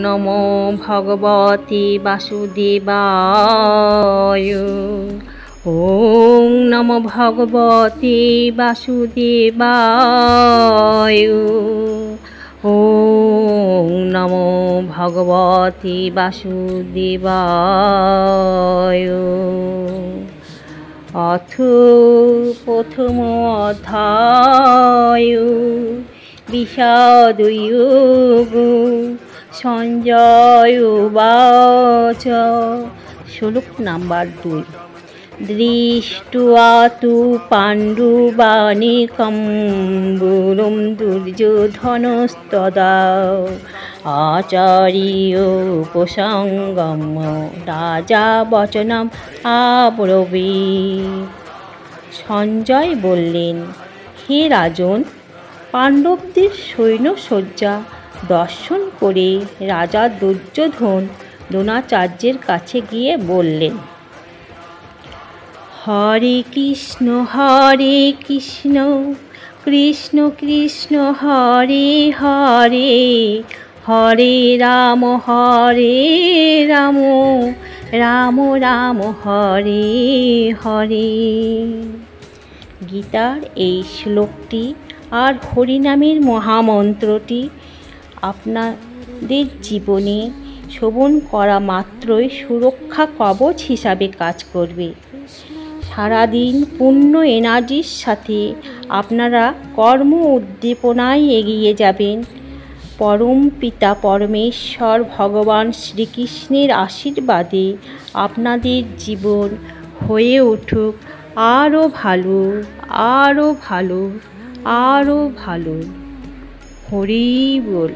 নমো ভগবতে বাসুদেবায়। ওং নমো ভগবতে বাসুদেবায়। ওং নমো ভগবতে বাসুদেবায়। অথ প্রথম অধ্যায় বিষাদয়োগ। সঞ্জয় উবাচ। শ্লোক নাম্বার 2। দৃष्ट्वा तु पाण्डवानीकं गुरुं दुर्योधनस्तदा आचार्योपसङ्गम्य রাজা বচনম আব্রবীৎ। সঞ্জয় বললেন, হে রাজন, পাণ্ডবদের সৈন্যসজ্জা দর্শন করে রাজা দুর্যোধন দ্রোণাচার্যের কাছে গিয়ে বললেন, হরে কৃষ্ণ কৃষ্ণ কৃষ্ণ হরে হরে, হরে রাম রাম রাম হরে হরে। গীতার এই শ্লোকটি আর হরিনামের মহামন্ত্রটি আপনাদের জীবনে শ্রবণ করা মাত্রই সুরক্ষা কবচ হিসাবে কাজ করবে। সারাদিন পূর্ণ এনার্জির সাথে আপনারা কর্ম উদ্দীপনায় এগিয়ে যাবেন। পরম পিতা পরমেশ্বর ভগবান শ্রীকৃষ্ণের আশীর্বাদে আপনাদের জীবন হয়ে উঠুক আরও ভালো, আরও ভালো, আরও ভালো। হরি বল।